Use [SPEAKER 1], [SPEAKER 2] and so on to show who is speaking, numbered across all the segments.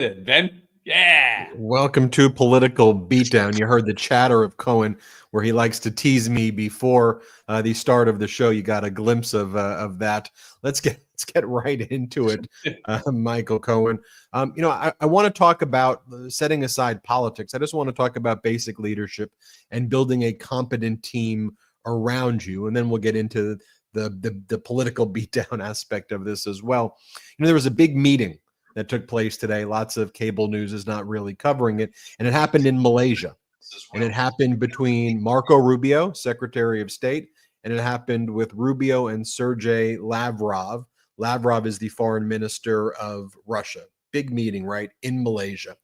[SPEAKER 1] Ben? Yeah.
[SPEAKER 2] Welcome to Political Beatdown. You heard the chatter of Cohen, where he likes to tease me before the start of the show. You got a glimpse of that. Let's get right into it, Michael Cohen. I want to talk about setting aside politics. I just want to talk about basic leadership and building a competent team around you, and then we'll get into the political beatdown aspect of this as well. There was a big meeting that took place today. Lots of cable news is not really covering it. And it happened in Malaysia. And it happened between Marco Rubio, Secretary of State, and it happened with Rubio and Sergei Lavrov. Lavrov is the foreign minister of Russia. Big meeting, right, in Malaysia.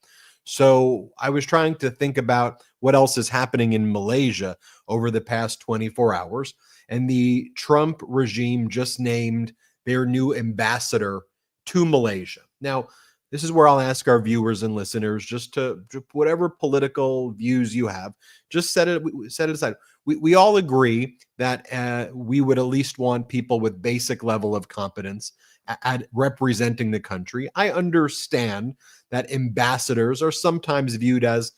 [SPEAKER 2] So I was trying to think about what else is happening in Malaysia over the past 24 hours. And the Trump regime just named their new ambassador to Malaysia. Now, this is where I'll ask our viewers and listeners just to whatever political views you have, just set it aside. We all agree that we would at least want people with basic level of competence at representing the country. I understand that ambassadors are sometimes viewed as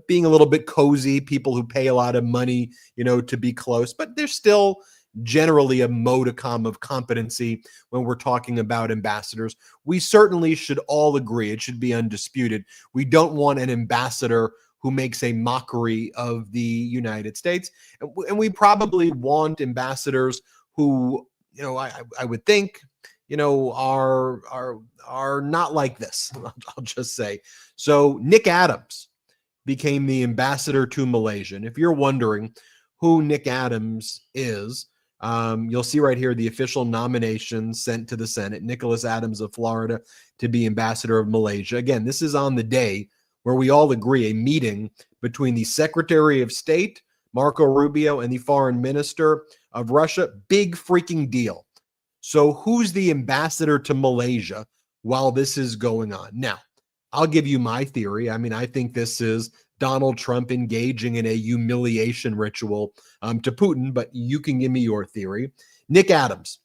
[SPEAKER 2] being a little bit cozy, people who pay a lot of money, to be close, but they're still generally a modicum of competency when we're talking about ambassadors. We certainly should all agree, it should be undisputed, we don't want an ambassador who makes a mockery of the United States. And we probably want ambassadors who, I would think, are not like this. I'll just say. So Nick Adams became the ambassador to Malaysia. And if you're wondering who Nick Adams is, you'll see right here the official nomination sent to the Senate. Nicholas Adams of Florida to be ambassador of Malaysia. Again, this is on the day where we all agree a meeting between the Secretary of State, Marco Rubio, and the Foreign Minister of Russia. Big freaking deal. So who's the ambassador to Malaysia while this is going on? Now, I'll give you my theory. I think this is Donald Trump engaging in a humiliation ritual to Putin, but you can give me your theory. Nick Adams.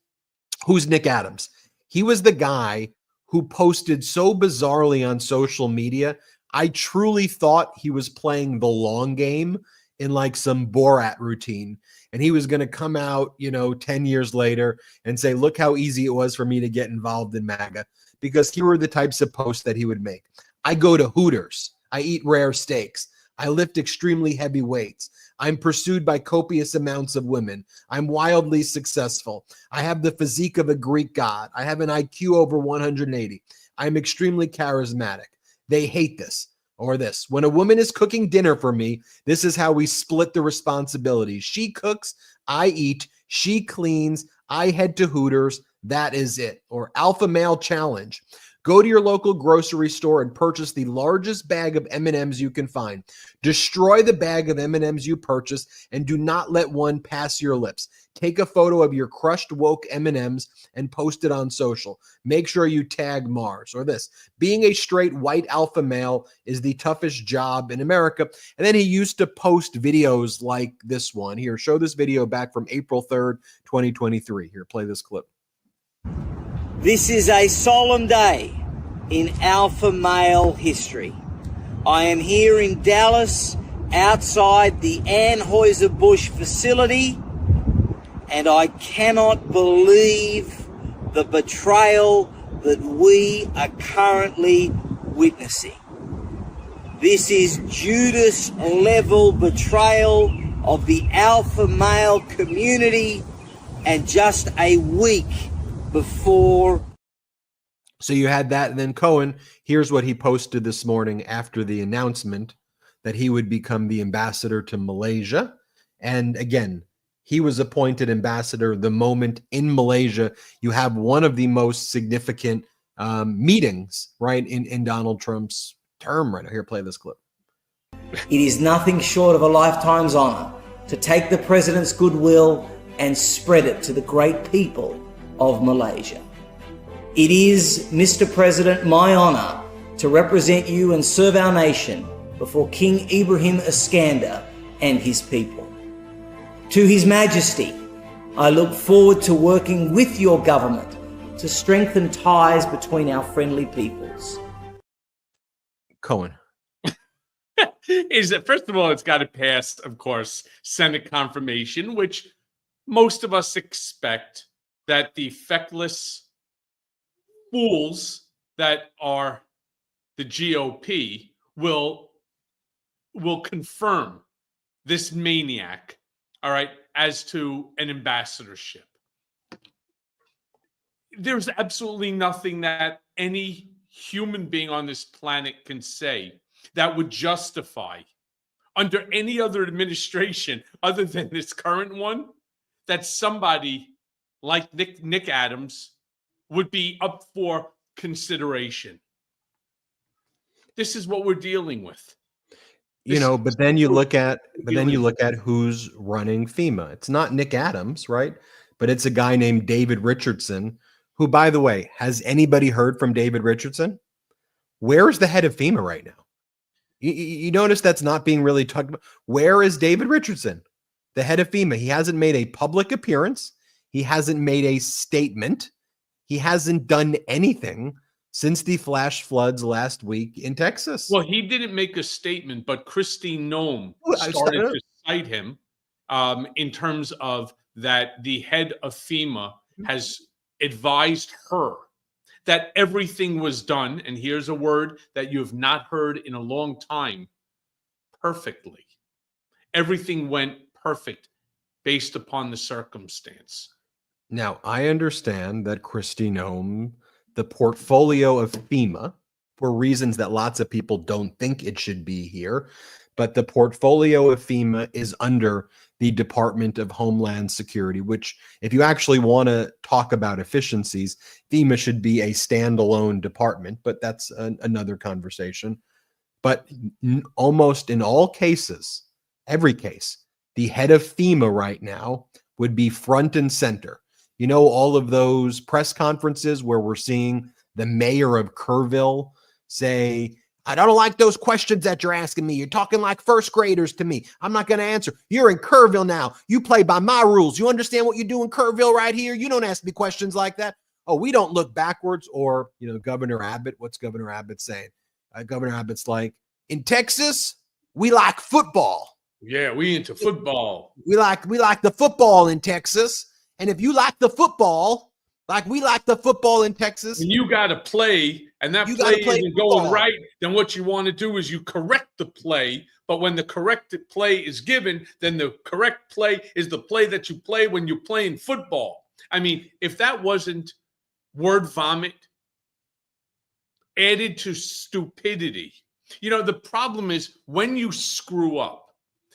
[SPEAKER 2] Who's Nick Adams? He was the guy who posted so bizarrely on social media. I truly thought he was playing the long game in like some Borat routine. And he was going to come out, 10 years later and say, look how easy it was for me to get involved in MAGA, because here were the types of posts that he would make. I go to Hooters. I eat rare steaks. I lift extremely heavy weights. I'm pursued by copious amounts of women. I'm wildly successful. I have the physique of a Greek god. I have an IQ over 180. I'm extremely charismatic. They hate this or this. When a woman is cooking dinner for me, this is how we split the responsibilities. She cooks, I eat. She cleans, I head to Hooters. That is it. Or alpha male challenge. Go to your local grocery store and purchase the largest bag of M&Ms you can find. Destroy the bag of M&Ms you purchase and do not let one pass your lips. Take a photo of your crushed woke M&Ms and post it on social. Make sure you tag Mars. Or this. Being a straight white alpha male is the toughest job in America. And then he used to post videos like this one. Here, show this video back from April 3rd, 2023. Here, play this clip.
[SPEAKER 3] This is a solemn day in alpha male history. I am here in Dallas outside the Anheuser-Busch facility, and I cannot believe the betrayal that we are currently witnessing. This is Judas-level betrayal of the alpha male community, and just a week before.
[SPEAKER 2] So you had that, and then Cohen, here's what he posted this morning after the announcement that he would become the ambassador to Malaysia. And again, he was appointed ambassador the moment in Malaysia you have one of the most significant meetings, right, in Donald Trump's term right now. Here, play this clip.
[SPEAKER 3] It is nothing short of a lifetime's honor to take the president's goodwill and spread it to the great people of Malaysia. It is, Mr. President, my honor to represent you and serve our nation before King Ibrahim Iskandar and his people. To His Majesty, I look forward to working with your government to strengthen ties between our friendly peoples.
[SPEAKER 2] Cohen?
[SPEAKER 1] Is that, first of all, it's got to pass, of course, Senate confirmation, which most of us expect that the feckless fools that are the GOP will confirm this maniac, all right, as to an ambassadorship. There's absolutely nothing that any human being on this planet can say that would justify, under any other administration other than this current one, that somebody like Nick Adams would be up for consideration. This is what we're dealing with.
[SPEAKER 2] But then you look at who's running FEMA. It's not Nick Adams, right? But it's a guy named David Richardson, who, by the way, has anybody heard from David Richardson? Where is the head of FEMA right now? You notice that's not being really talked about. Where is David Richardson, the head of FEMA? He hasn't made a public appearance. He hasn't made a statement. He hasn't done anything since the flash floods last week in Texas.
[SPEAKER 1] Well, he didn't make a statement, but Kristi Noem started to cite him in terms of that the head of FEMA has advised her that everything was done, and here's a word that you have not heard in a long time, perfectly. Everything went perfect based upon the circumstance.
[SPEAKER 2] Now, I understand that Kristi Noem, the portfolio of FEMA, for reasons that lots of people don't think it should be here, but the portfolio of FEMA is under the Department of Homeland Security, which, if you actually want to talk about efficiencies, FEMA should be a standalone department, but that's another conversation. But almost in all cases, every case, the head of FEMA right now would be front and center. You know, all of those press conferences where we're seeing the mayor of Kerrville say, I don't like those questions that you're asking me. You're talking like first graders to me. I'm not going to answer. You're in Kerrville now. You play by my rules. You understand what you do in Kerrville right here? You don't ask me questions like that. Oh, we don't look backwards. Or, Governor Abbott, what's Governor Abbott saying? Governor Abbott's like, in Texas, we like football.
[SPEAKER 1] Yeah, we into football.
[SPEAKER 2] We like the football in Texas. And if you like the football, like we like the football in Texas,
[SPEAKER 1] when you got to play, and that play isn't going right, then what you want to do is you correct the play. But when the corrected play is given, then the correct play is the play that you play when you're playing football. I mean, if that wasn't word vomit added to stupidity, the problem is when you screw up,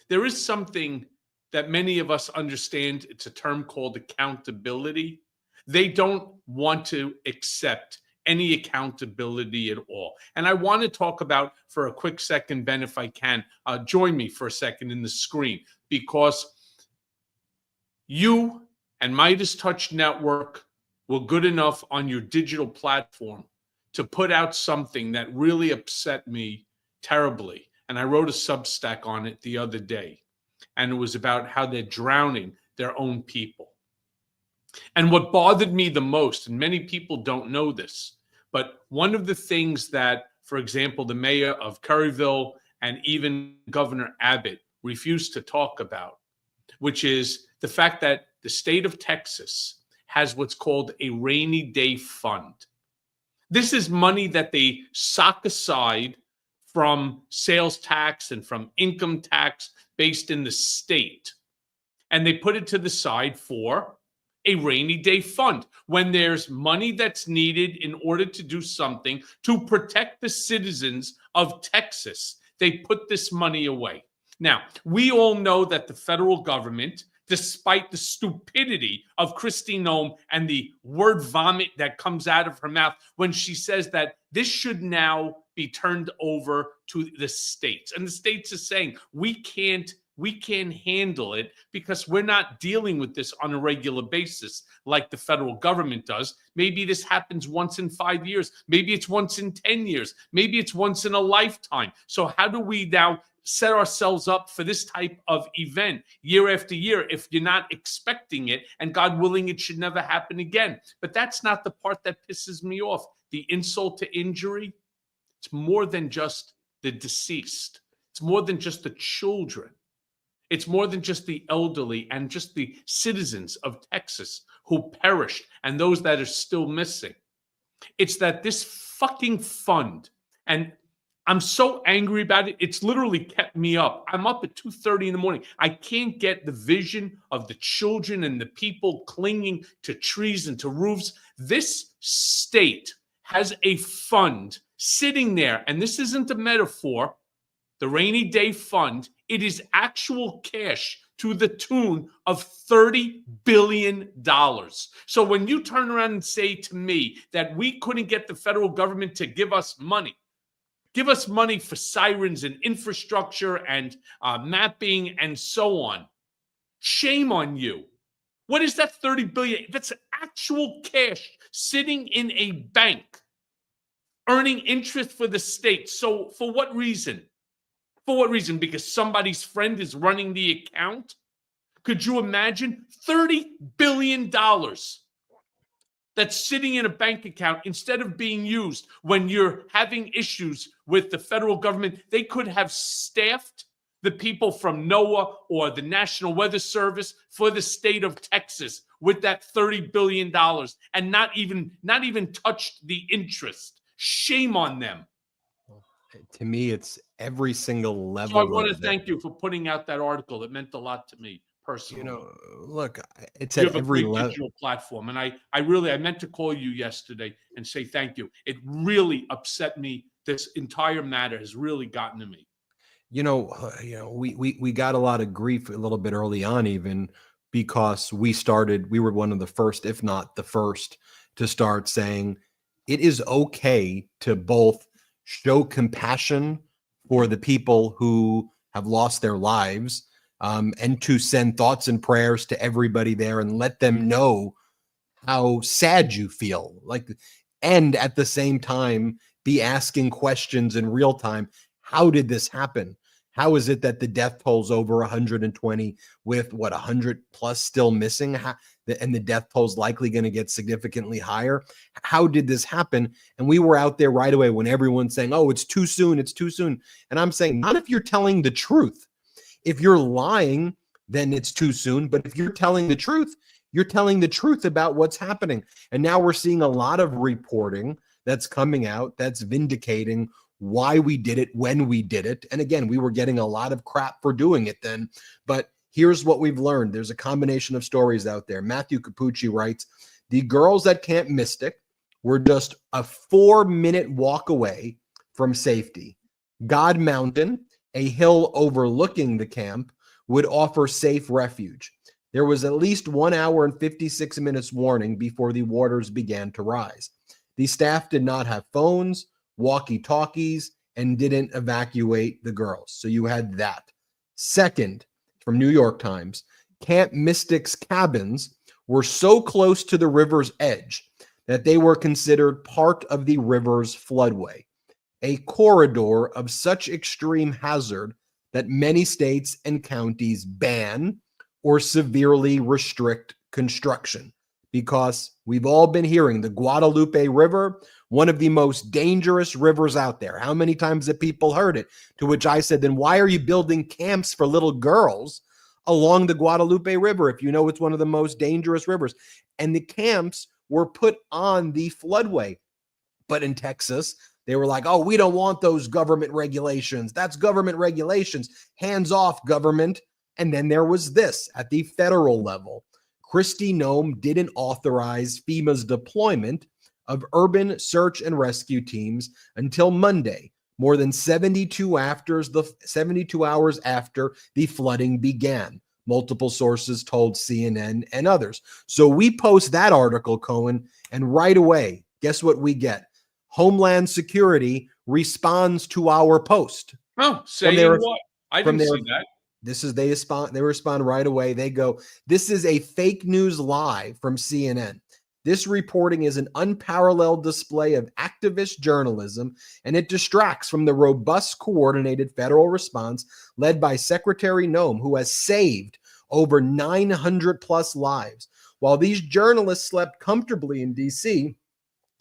[SPEAKER 1] there is something that many of us understand. It's a term called accountability. They don't want to accept any accountability at all. And I want to talk about, for a quick second, Ben, if I can, join me for a second in the screen, because you and Midas Touch Network were good enough on your digital platform to put out something that really upset me terribly. And I wrote a Substack on it the other day. And it was about how they're drowning their own people. And what bothered me the most, and many people don't know this, but one of the things that, for example, the mayor of Kerrville and even Governor Abbott refused to talk about, which is the fact that the state of Texas has what's called a rainy day fund. This is money that they sock aside from sales tax and from income tax based in the state. And they put it to the side for a rainy day fund. When there's money that's needed in order to do something to protect the citizens of Texas, they put this money away. Now, we all know that the federal government, despite the stupidity of Kristi Noem and the word vomit that comes out of her mouth when she says that this should now be turned over to the states. And the states are saying, we can't handle it because we're not dealing with this on a regular basis like the federal government does. Maybe this happens once in 5 years. Maybe it's once in 10 years. Maybe it's once in a lifetime. So how do we now set ourselves up for this type of event year after year if you're not expecting it, and God willing, it should never happen again? But that's not the part that pisses me off. The insult to injury, it's more than just the deceased. It's more than just the children. It's more than just the elderly and just the citizens of Texas who perished and those that are still missing. It's that this fucking fund, and I'm so angry about it, it's literally kept me up. I'm up at 2:30 in the morning. I can't get the vision of the children and the people clinging to trees and to roofs. This state has a fund sitting there, and this isn't a metaphor, the rainy day fund. It is actual cash to the tune of $30 billion. So when you turn around and say to me that we couldn't get the federal government to give us money for sirens and infrastructure and mapping and so on, shame on you. What is that $30 billion? That's actual cash sitting in a bank, earning interest for the state. So for what reason? For what reason? Because somebody's friend is running the account? Could you imagine $30 billion that's sitting in a bank account instead of being used when you're having issues with the federal government? They could have staffed the people from NOAA or the National Weather Service for the state of Texas with that $30 billion and not even touched the interest. Shame on them.
[SPEAKER 2] To me, it's every single level.
[SPEAKER 1] So I want to thank you for putting out that article. It meant a lot to me personally.
[SPEAKER 2] You know, look, it's
[SPEAKER 1] you
[SPEAKER 2] at
[SPEAKER 1] have a
[SPEAKER 2] every
[SPEAKER 1] great
[SPEAKER 2] level.
[SPEAKER 1] digital platform, and I meant to call you yesterday and say thank you. It really upset me. This entire matter has really gotten to me.
[SPEAKER 2] You know, we got a lot of grief a little bit early on, even because we were one of the first, if not the first, to start saying it is okay to both show compassion for the people who have lost their lives, and to send thoughts and prayers to everybody there and let them know how sad you feel. And at the same time, be asking questions in real time. How did this happen? How is it that the death toll's over 120 with 100 plus still missing? And the death toll's likely going to get significantly higher. How did this happen? And we were out there right away when everyone's saying, oh, it's too soon. It's too soon. And I'm saying, not if you're telling the truth. If you're lying, then it's too soon. But if you're telling the truth, you're telling the truth about what's happening. And now we're seeing a lot of reporting that's coming out that's vindicating why we did it, when we did it. And again, we were getting a lot of crap for doing it then. But here's what we've learned. There's a combination of stories out there. Matthew Capucci writes, the girls at Camp Mystic were just a 4-minute walk away from safety. God Mountain, a hill overlooking the camp, would offer safe refuge. There was at least 1 hour and 56 minutes warning before the waters began to rise. The staff did not have phones, walkie-talkies, and didn't evacuate the girls. So you had that. Second, from New York Times, Camp Mystic's cabins were so close to the river's edge that they were considered part of the river's floodway, a corridor of such extreme hazard that many states and counties ban or severely restrict construction. Because we've all been hearing the Guadalupe River, one of the most dangerous rivers out there. How many times have people heard it? To which I said, then why are you building camps for little girls along the Guadalupe River if you know it's one of the most dangerous rivers? And the camps were put on the floodway. But in Texas, they were like, oh, we don't want those government regulations. That's government regulations. Hands off, government. And then there was this at the federal level. Kristi Noem didn't authorize FEMA's deployment of urban search and rescue teams until Monday, more than 72 hours after the flooding began. Multiple sources told CNN and others. So we post that article, Cohen, and right away, guess what we get? Homeland Security responds to our post.
[SPEAKER 1] Oh, saying what? I didn't see that.
[SPEAKER 2] They respond right away. They go, this is a fake news lie from CNN. This reporting is an unparalleled display of activist journalism, and it distracts from the robust, coordinated federal response led by Secretary Noem, who has saved over 900 plus lives. While these journalists slept comfortably in D.C.,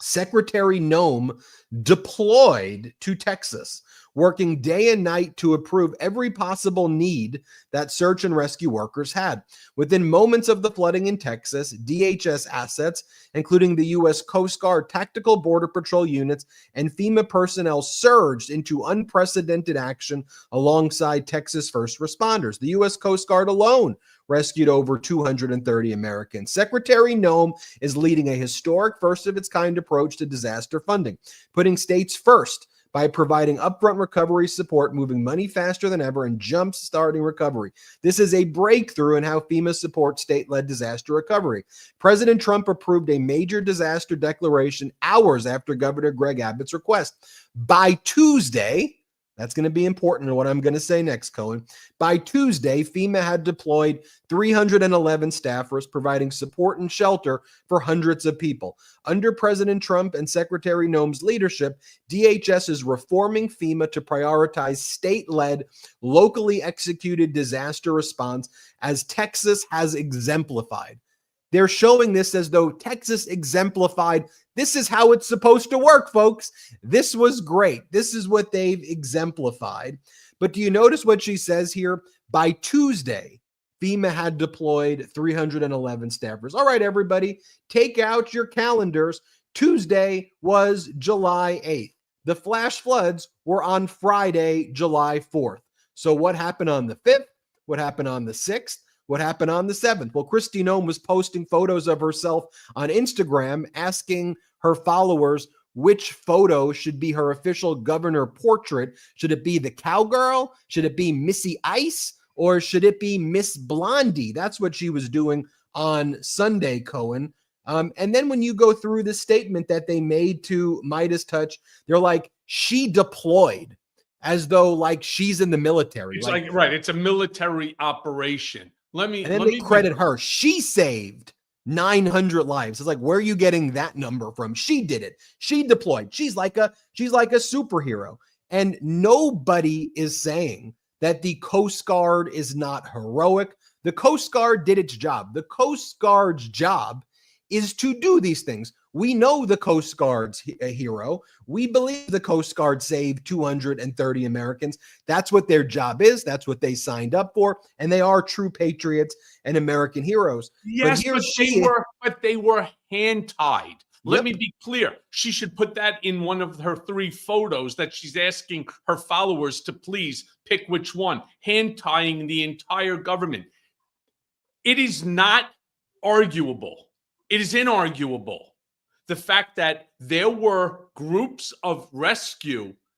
[SPEAKER 2] Secretary Noem deployed to Texas, working day and night to approve every possible need that search and rescue workers had. Within moments of the flooding in Texas, DHS assets, including the U.S. Coast Guard Tactical Border Patrol units and FEMA personnel, surged into unprecedented action alongside Texas first responders. The U.S. Coast Guard alone rescued over 230 Americans. Secretary Noem is leading a historic first-of-its-kind approach to disaster funding, putting states first by providing upfront recovery support, moving money faster than ever, and jump-starting recovery. This is a breakthrough in how FEMA supports state-led disaster recovery. President Trump approved a major disaster declaration hours after Governor Greg Abbott's request. By Tuesday, that's going to be important in what I'm going to say next, Cohen. By Tuesday, FEMA had deployed 311 staffers, providing support and shelter for hundreds of people. Under President Trump and Secretary Noem's leadership, DHS is reforming FEMA to prioritize state-led, locally executed disaster response, as Texas has exemplified. They're showing this as though Texas exemplified. This is how it's supposed to work, folks. This was great. This is what they've exemplified. But do you notice what she says here? By Tuesday, FEMA had deployed 311 staffers. All right, everybody, take out your calendars. Tuesday was July 8th. The flash floods were on Friday, July 4th. So what happened on the 5th? What happened on the 6th? What happened on the 7th? Well, Kristi Noem was posting photos of herself on Instagram, asking her followers which photo should be her official governor portrait. Should it be the cowgirl? Should it be Missy Ice? Or should it be Miss Blondie? That's what she was doing on Sunday, Cohen. And then when you go through the statement that they made to Midas Touch, they're like, she deployed, as though like she's in the military.
[SPEAKER 1] It's like right. It's a military operation.
[SPEAKER 2] And then they credit her. She saved 900 lives. It's like, where are you getting that number from? She did it. She deployed. She's like a superhero. And nobody is saying that the Coast Guard is not heroic. The Coast Guard did its job. The Coast Guard's job is to do these things. We know the Coast Guard's a hero. We believe the Coast Guard saved 230 Americans. That's what their job is. That's what they signed up for. And they are true patriots and American heroes.
[SPEAKER 1] Yes, but they were hand-tied. Let me be clear. She should put that in one of her 3 photos that she's asking her followers to please pick which one. Hand-tying the entire government. It is not arguable. It is inarguable. The fact that there were groups of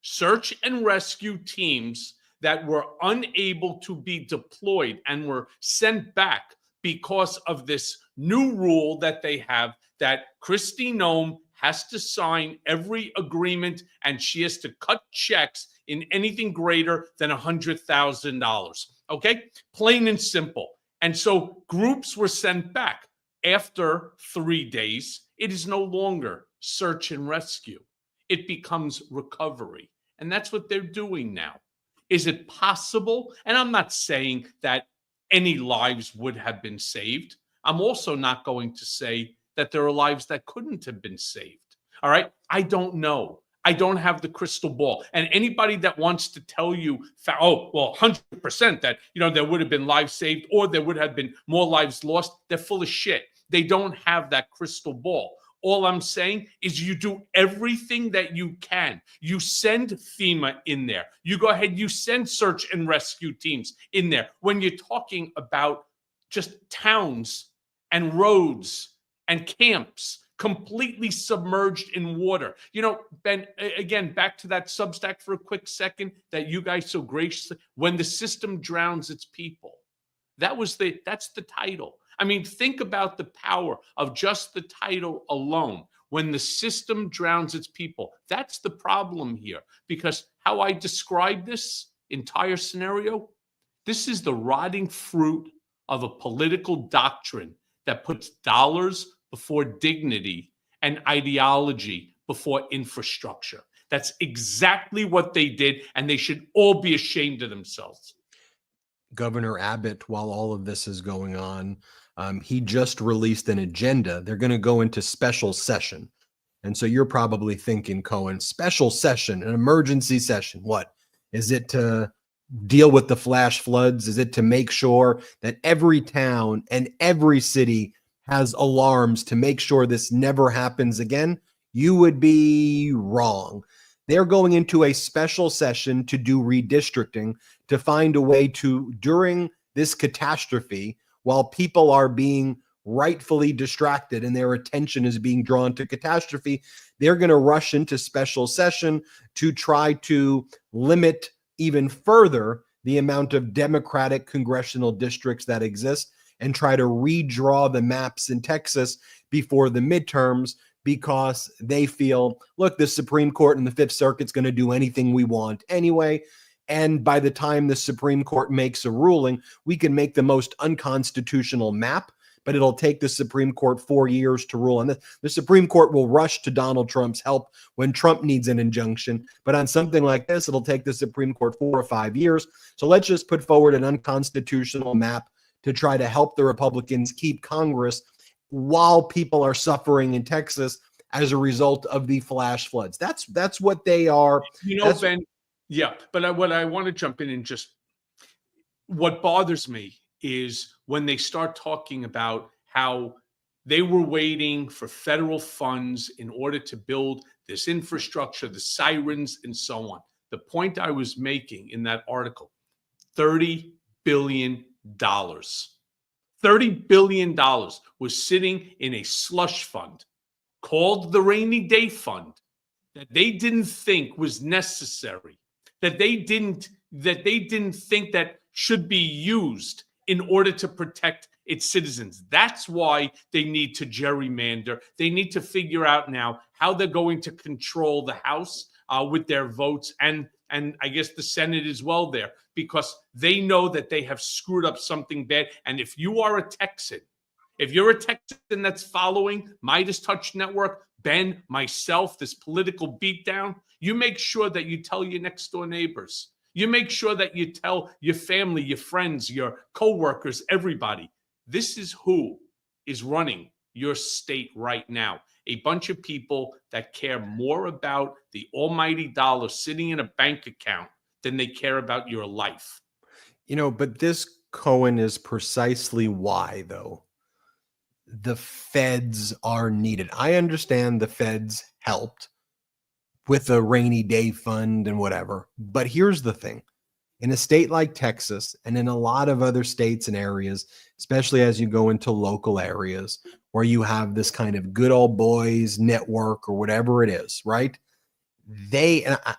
[SPEAKER 1] search and rescue teams that were unable to be deployed and were sent back because of this new rule that they have, that Kristi Noem has to sign every agreement and she has to cut checks in anything greater than $100,000. Okay? Plain and simple. And so groups were sent back. After 3 days, it is no longer search and rescue. It becomes recovery. And that's what they're doing now. Is it possible? And I'm not saying that any lives would have been saved. I'm also not going to say that there are lives that couldn't have been saved. All right? I don't know. I don't have the crystal ball. And anybody that wants to tell you, 100% that, there would have been lives saved or there would have been more lives lost, they're full of shit. They don't have that crystal ball. All I'm saying is you do everything that you can. You send FEMA in there. You go ahead, you send search and rescue teams in there. When you're talking about just towns and roads and camps completely submerged in water. Ben, again, back to that Substack for a quick second that you guys so graciously, when the system drowns its people. That's the title. I mean, think about the power of just the title alone. When the system drowns its people, that's the problem here. Because how I describe this entire scenario, this is the rotting fruit of a political doctrine that puts dollars before dignity and ideology before infrastructure. That's exactly what they did, and they should all be ashamed of themselves.
[SPEAKER 2] Governor Abbott, while all of this is going on, he just released an agenda. They're going to go into special session. And so you're probably thinking, Cohen, special session, an emergency session. What is it to deal with the flash floods? Is it to make sure that every town and every city has alarms to make sure this never happens again? You would be wrong. They're going into a special session to do redistricting, to find a way to, during this catastrophe, while people are being rightfully distracted and their attention is being drawn to catastrophe, they're going to rush into special session to try to limit even further the amount of Democratic congressional districts that exist and try to redraw the maps in Texas before the midterms, because they feel, look, the Supreme Court and the Fifth Circuit's going to do anything we want anyway. And by the time the Supreme Court makes a ruling, we can make the most unconstitutional map, but it'll take the Supreme Court 4 years to rule on this. The Supreme Court will rush to Donald Trump's help when Trump needs an injunction. But on something like this, it'll take the Supreme Court 4 or 5 years. So let's just put forward an unconstitutional map to try to help the Republicans keep Congress while people are suffering in Texas as a result of the flash floods. That's what they are.
[SPEAKER 1] Ben, yeah, but what I want to jump in and just, what bothers me is when they start talking about how they were waiting for federal funds in order to build this infrastructure, the sirens, and so on. The point I was making in that article, $30 billion. $30 billion was sitting in a slush fund called the Rainy Day Fund that they didn't think was necessary, that they didn't think that should be used in order to protect its citizens. That's why they need to gerrymander. They need to figure out now how they're going to control the House with their votes, and I guess the Senate as well there, because they know that they have screwed up something bad. And if you are a Texan, if you're a Texan that's following Midas Touch Network, Ben, myself, this political beatdown, you make sure that you tell your next door neighbors. You make sure that you tell your family, your friends, your coworkers, everybody. This is who is running your state right now. A bunch of people that care more about the almighty dollar sitting in a bank account than they care about your life.
[SPEAKER 2] But this, Cohen, is precisely why, though, the feds are needed. I understand the feds helped with a rainy day fund and whatever. But here's the thing. In a state like Texas and in a lot of other states and areas, especially as you go into local areas where you have this kind of good old boys network or whatever it is, right?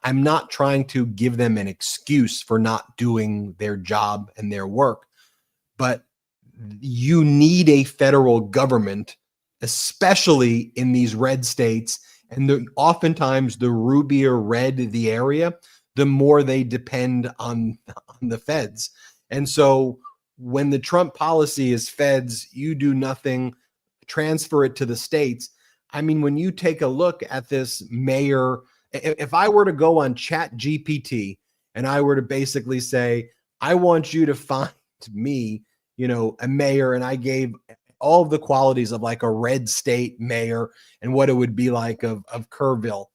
[SPEAKER 2] I'm not trying to give them an excuse for not doing their job and their work, but you need a federal government, especially in these red states. And oftentimes the rubier red the area, the more they depend on the feds. And so when the Trump policy is feds, you do nothing, transfer it to the states. I mean, when you take a look at this mayor, if I were to go on Chat GPT and I were to basically say, I want you to find me, a mayor, and I gave all of the qualities of like a red state mayor and what it would be like of Kerrville,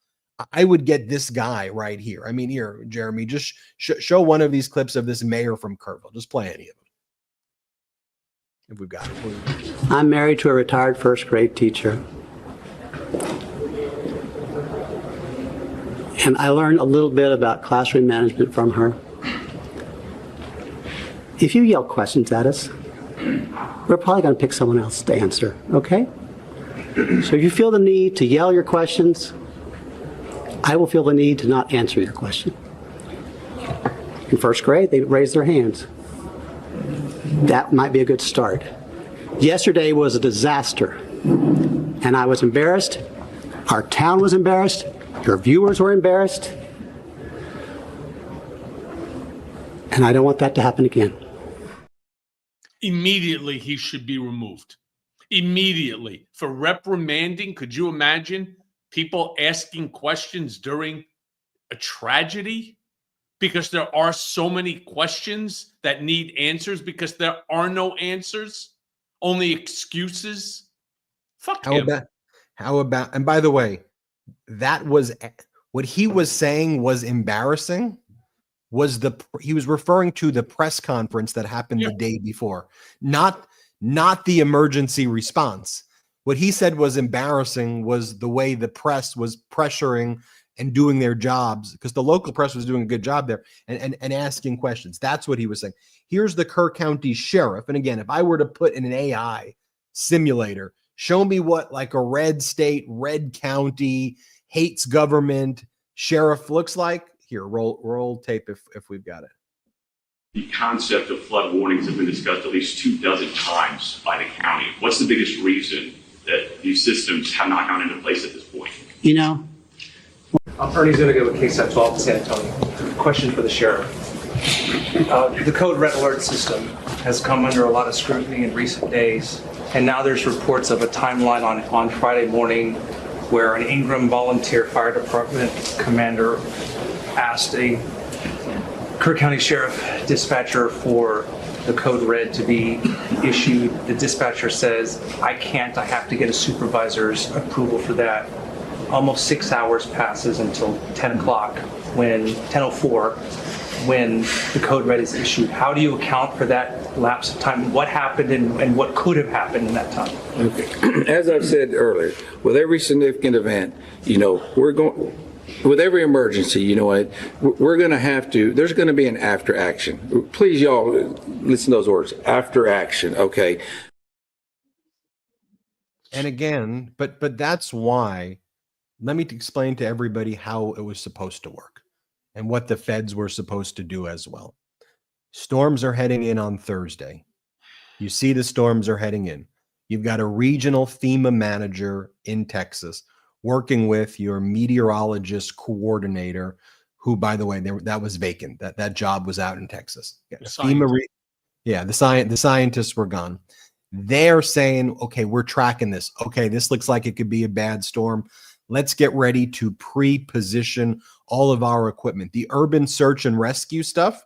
[SPEAKER 2] I would get this guy right here. I mean, here, Jeremy, just show one of these clips of this mayor from Kerrville. Just play any of them. If we've got it.
[SPEAKER 4] I'm married to a retired first grade teacher. And I learned a little bit about classroom management from her. If you yell questions at us, we're probably going to pick someone else to answer, okay? So if you feel the need to yell your questions, I will feel the need to not answer your question. In first grade, they raised their hands. That might be a good start. Yesterday was a disaster, and I was embarrassed. Our town was embarrassed. Your viewers were embarrassed. And I don't want that to happen again.
[SPEAKER 1] Immediately, he should be removed. Immediately. For reprimanding, could you imagine people asking questions during a tragedy? Because there are so many questions that need answers because there are no answers, only excuses. Fuck him.
[SPEAKER 2] How about, and by the way, that was what he was saying was embarrassing. He was referring to the press conference that happened the day before, not the emergency response. What he said was embarrassing was the way the press was pressuring and doing their jobs, because the local press was doing a good job there and asking questions. That's what he was saying. Here's the Kerr County sheriff. And again, if I were to put in an AI simulator, show me what like a red state, red county, hates government sheriff looks like. Here, roll tape if we've got it.
[SPEAKER 5] The concept of flood warnings have been discussed at least 24 times by the county. What's the biggest reason that these systems have not gone into place at this point?
[SPEAKER 4] You know,
[SPEAKER 6] Ernie's going to go with KSAT 12 in San Antonio. Question for the sheriff. The code red alert system has come under a lot of scrutiny in recent days, and now there's reports of a timeline on Friday morning where an Ingram volunteer fire department commander asked a Kerr County Sheriff dispatcher for the code red to be issued. The dispatcher says, I can't, I have to get a supervisor's approval for that. Almost 6 hours passes until 10 o'clock, when 10:04, when the code red is issued. How do you account for that lapse of time? What happened and what could have happened in that time?
[SPEAKER 7] Okay. As I've said earlier, with every significant event, with every emergency, you know what, we're going to have to, there's going to be an after action. Please, y'all, listen to those words, after action, okay?
[SPEAKER 2] And again, but that's why, let me explain to everybody how it was supposed to work and what the feds were supposed to do as well. Storms are heading in on Thursday. You see the storms are heading in. You've got a regional FEMA manager in Texas working with your meteorologist coordinator, who, by the way, that was vacant. That job was out in Texas. The scientists were gone. They're saying, okay, we're tracking this. Okay, this looks like it could be a bad storm. Let's get ready to pre-position all of our equipment. The urban search and rescue stuff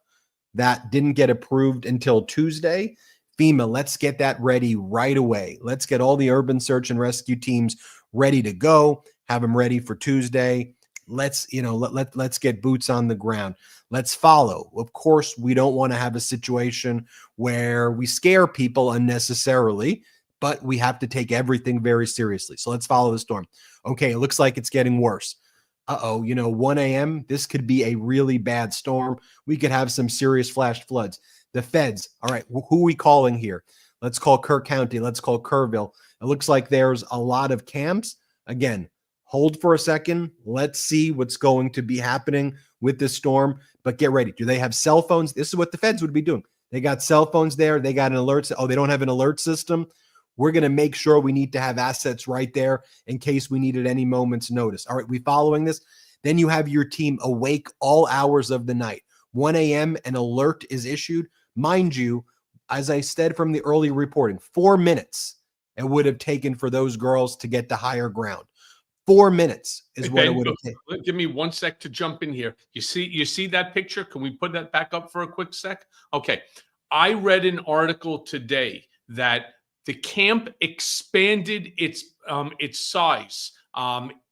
[SPEAKER 2] that didn't get approved until Tuesday. FEMA, let's get that ready right away. Let's get all the urban search and rescue teams ready to go, have them ready for Tuesday. Let's get boots on the ground. Let's follow. Of course, we don't want to have a situation where we scare people unnecessarily, but we have to take everything very seriously. So let's follow the storm. Okay, it looks like it's getting worse. 1 a.m., this could be a really bad storm. We could have some serious flash floods. The feds, all right, who are we calling here? Let's call Kerr County. Let's call Kerrville. It looks like there's a lot of camps. Again, hold for a second. Let's see what's going to be happening with this storm, but get ready. Do they have cell phones? This is what the feds would be doing. They got cell phones there. They got an alert. Oh, they don't have an alert system. We're going to make sure we need to have assets right there in case we need at any moment's notice. All right, we following this? Then you have your team awake all hours of the night. 1 a.m., an alert is issued. Mind you, as I said from the early reporting, 4 minutes it would have taken for those girls to get to higher ground. 4 minutes is what it would have taken.
[SPEAKER 1] Give me 1 sec to jump in here. You see that picture? Can we put that back up for a quick sec? Okay. I read an article today that the camp expanded its size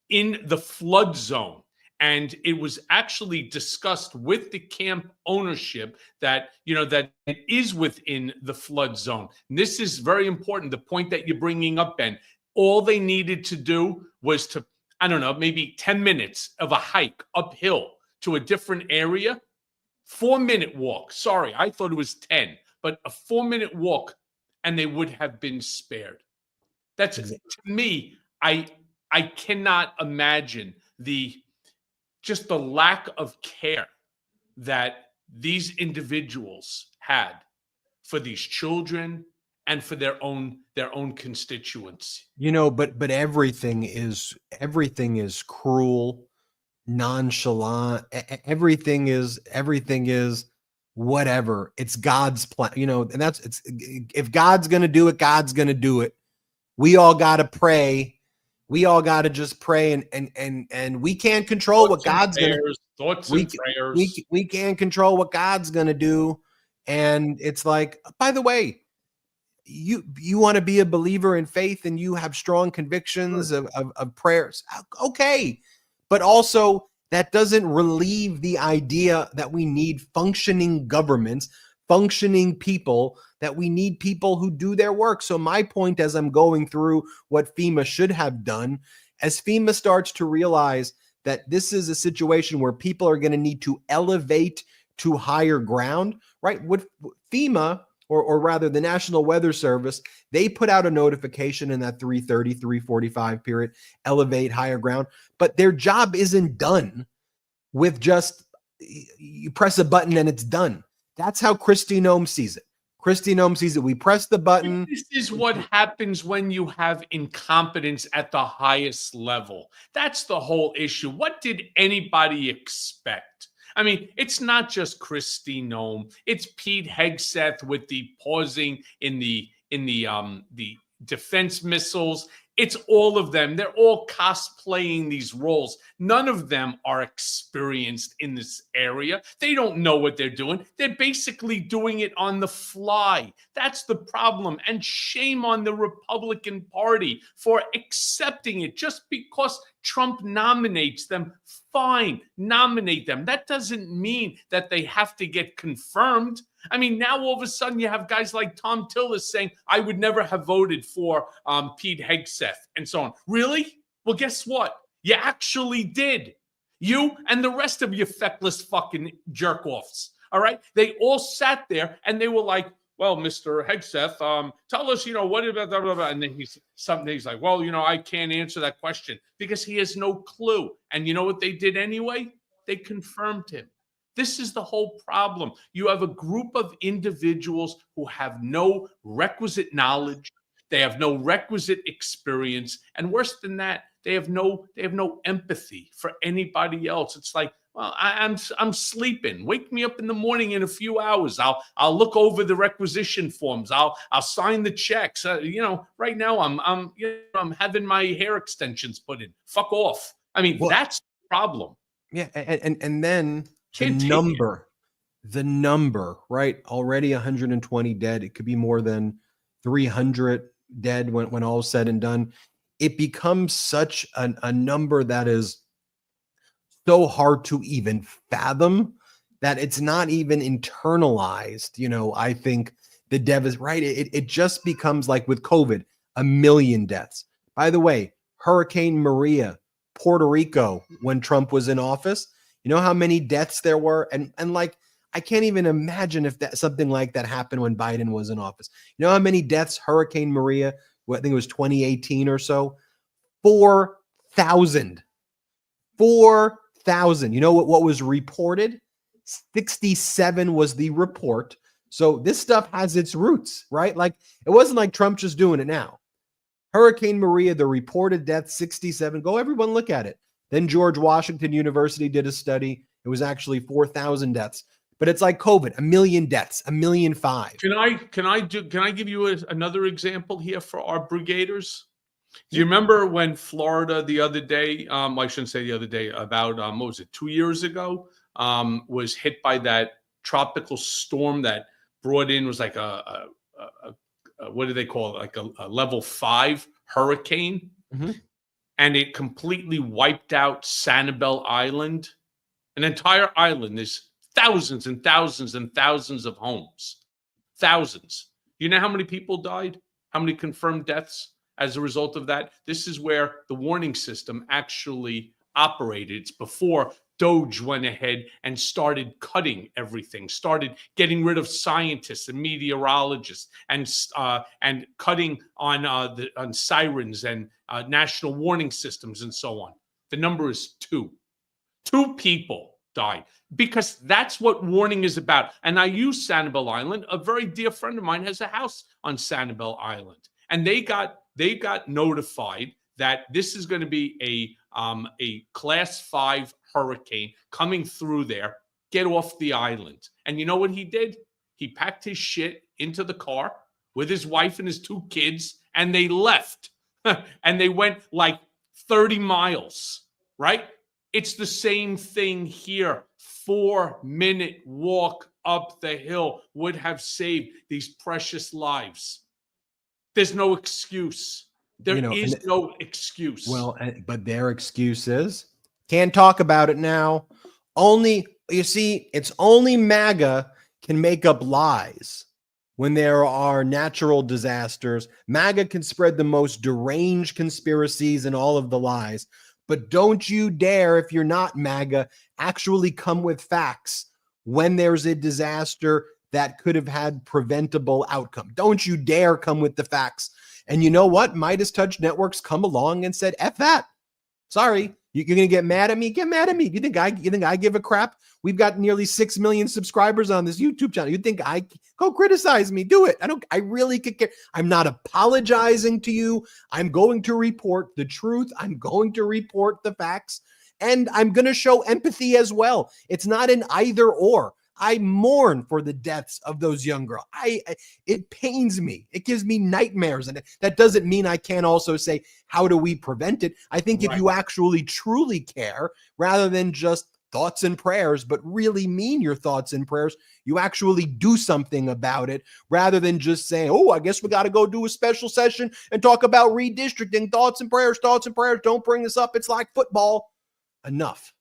[SPEAKER 1] in the flood zone. And it was actually discussed with the camp ownership that, that it is within the flood zone. And this is very important, the point that you're bringing up, Ben. All they needed to do was to, maybe 10 minutes of a hike uphill to a different area. 4-minute walk. Sorry, I thought it was 10, but a 4-minute walk, and they would have been spared. That's, to me, I cannot imagine just the lack of care that these individuals had for these children and for their own constituents.
[SPEAKER 2] But everything is cruel, nonchalant. Everything is whatever. It's God's plan, and if God's going to do it, God's going to do it. We all got to pray. We all got to just pray, and we can't control what God's going to do. We can't control what God's going to do. And it's like, by the way, you want to be a believer in faith and you have strong convictions of prayers. Okay. But also that doesn't relieve the idea that we need functioning governments, functioning people, that we need people who do their work. So my point, as I'm going through what FEMA should have done, as FEMA starts to realize that this is a situation where people are going to need to elevate to higher ground, right? With FEMA, or rather the National Weather Service, they put out a notification in that 3:30, 3:45 period, elevate higher ground, but their job isn't done with just, you press a button and it's done. That's how Kristi Noem sees it. Kristi Noem sees it. We press the button.
[SPEAKER 1] This is what happens when you have incompetence at the highest level. That's the whole issue. What did anybody expect? I mean, it's not just Kristi Noem. It's Pete Hegseth with the pausing in the defense missiles. It's all of them. They're all cosplaying these roles. None of them are experienced in this area. They don't know what they're doing. They're basically doing it on the fly. That's the problem. And shame on the Republican Party for accepting it just because Trump nominates them. Fine, nominate them. That doesn't mean that they have to get confirmed. I mean, now all of a sudden you have guys like Tom Tillis saying, I would never have voted for Pete Hegseth and so on. Really? Well, guess what? You actually did. You and the rest of you feckless fucking jerk-offs, all right? They all sat there and they were like, well, Mr. Hegseth, tell us, what about blah, blah, blah. And then he's like, well, I can't answer that question because he has no clue. And you know what they did anyway? They confirmed him. This is the whole problem. You have a group of individuals who have no requisite knowledge. They have no requisite experience. And worse than that, they have no empathy for anybody else. It's like, well, I'm sleeping. Wake me up in the morning in a few hours. I'll look over the requisition forms. I'll sign the checks. Right now I'm having my hair extensions put in. Fuck off. I mean, that's the problem.
[SPEAKER 2] Yeah, and then the number, right? Already 120 dead. It could be more than 300 dead when all is said and done. It becomes such a number that is so hard to even fathom that it's not even internalized. I think the dev is right. It just becomes like with COVID, 1 million deaths. By the way, Hurricane Maria, Puerto Rico, when Trump was in office, you know how many deaths there were? And like, I can't even imagine if something like that happened when Biden was in office. You know how many deaths Hurricane Maria, I think it was 2018 or so? 4,000. 4,000. You know what was reported? 67 was the report. So this stuff has its roots, right? Like, it wasn't like Trump just doing it now. Hurricane Maria, the reported death, 67. Go everyone look at it. Then George Washington University did a study. It was actually 4,000 deaths. But it's like COVID, 1 million deaths, 1,000,005.
[SPEAKER 1] Can I give you another example here for our brigaders? Do you remember when Florida the other day, I shouldn't say the other day, about, what was it, 2 years ago, was hit by that tropical storm that brought in, was like a what do they call it? Like a level 5 hurricane. Mm-hmm. And it completely wiped out Sanibel Island, an entire island. There's thousands and thousands and thousands of homes. Thousands. You know how many people died? How many confirmed deaths as a result of that? This is where the warning system actually operated. It's before Doge went ahead and started cutting everything, started getting rid of scientists and meteorologists, and cutting on sirens and national warning systems and so on. The number is 2. 2 people died because that's what warning is about. And I use Sanibel Island. A very dear friend of mine has a house on Sanibel Island, and they got notified that this is going to be a class 5 hurricane coming through there. Get off the island. And you know what he did? He packed his shit into the car with his wife and his 2 kids, and they left. And they went like 30 miles, right? It's the same thing here. 4-minute walk up the hill would have saved these precious lives. There's no excuse. There is no excuse.
[SPEAKER 2] Well, but their excuse is can't talk about it now. Only, you see, it's only MAGA can make up lies when there are natural disasters. MAGA can spread the most deranged conspiracies and all of the lies. But don't you dare, if you're not MAGA, actually come with facts when there's a disaster that could have had preventable outcome. Don't you dare come with the facts. And you know what? Midas Touch Networks come along and said, F that. Sorry, you're going to get mad at me? Get mad at me. You think I give a crap? We've got nearly 6 million subscribers on this YouTube channel. You think I go criticize me? Do it. I really could care. I'm not apologizing to you. I'm going to report the truth. I'm going to report the facts, and I'm going to show empathy as well. It's not an either or. I mourn for the deaths of those young girls. It pains me. It gives me nightmares. And that doesn't mean I can't also say, how do we prevent it? I think if you actually truly care, rather than just thoughts and prayers, but really mean your thoughts and prayers, you actually do something about it rather than just saying, oh, I guess we got to go do a special session and talk about redistricting. Thoughts and prayers, thoughts and prayers. Don't bring this up. It's like football. Enough.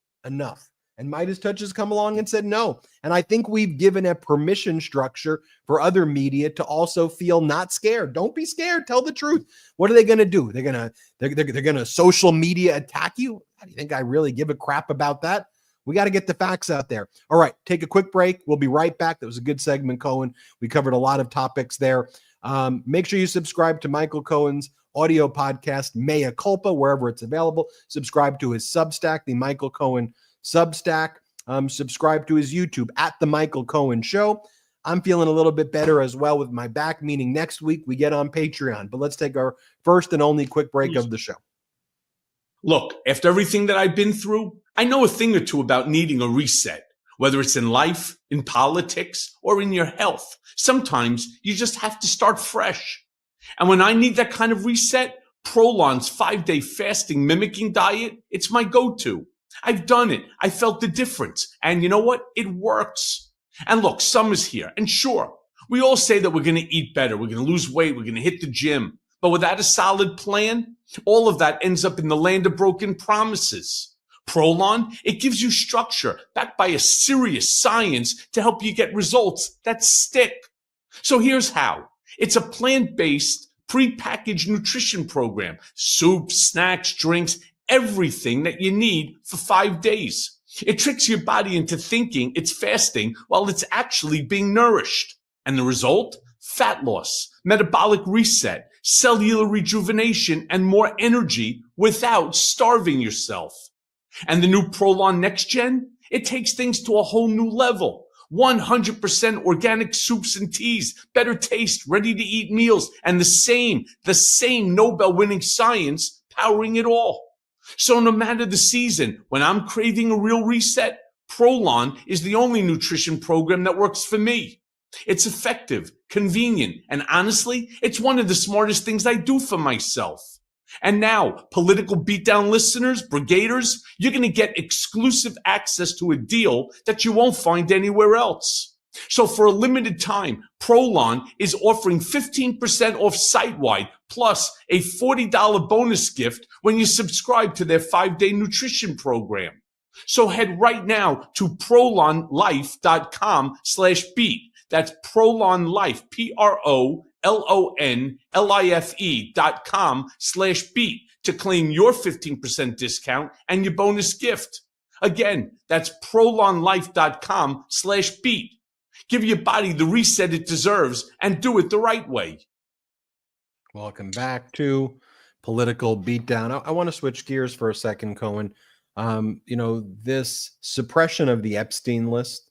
[SPEAKER 2] And Midas Touch has come along and said no. And I think we've given a permission structure for other media to also feel not scared. Don't be scared. Tell the truth. What are they going to do? They're going to social media attack you? How do you think I really give a crap about that? We got to get the facts out there. All right, take a quick break. We'll be right back. That was a good segment, Cohen. We covered a lot of topics there. Make sure you subscribe to Michael Cohen's audio podcast, Mea Culpa, wherever it's available. Subscribe to his Substack, the Michael Cohen Substack. Subscribe to his YouTube at The Michael Cohen Show. I'm feeling a little bit better as well with my back, meaning next week we get on Patreon. But let's take our first and only quick break of the show.
[SPEAKER 1] Look, after everything that I've been through, I know a thing or two about needing a reset, whether it's in life, in politics, or in your health. Sometimes you just have to start fresh. And when I need that kind of reset, Prolon's 5-day fasting mimicking diet, it's my go-to. I've done it. I felt the difference. And you know what? It works. And look, summer's here. And sure, we all say that we're going to eat better. We're going to lose weight. We're going to hit the gym. But without a solid plan, all of that ends up in the land of broken promises. Prolon, it gives you structure backed by a serious science to help you get results that stick. So here's how. It's a plant-based, pre-packaged nutrition program. Soups, snacks, drinks, everything that you need for 5 days. It tricks your body into thinking it's fasting while it's actually being nourished. And the result? Fat loss, metabolic reset, cellular rejuvenation, and more energy without starving yourself. And the new Prolon Next Gen? It takes things to a whole new level. 100% organic soups and teas, better taste, ready-to-eat meals, and the same Nobel-winning science powering it all. So no matter the season, when I'm craving a real reset, Prolon is the only nutrition program that works for me. It's effective, convenient, and honestly, it's one of the smartest things I do for myself. And now, Political Beatdown listeners, brigaders, you're going to get exclusive access to a deal that you won't find anywhere else. So for a limited time, Prolon is offering 15% off site-wide, plus a $40 bonus gift when you subscribe to their 5-day nutrition program. So head right now to prolonlife.com/beat. That's prolonlife, prolonlife.com/beat to claim your 15% discount and your bonus gift. Again, that's prolonlife.com/beat. Give your body the reset it deserves and do it the right way.
[SPEAKER 2] Welcome back to Political Beatdown. I want to switch gears for a second, Cohen. This suppression of the Epstein list,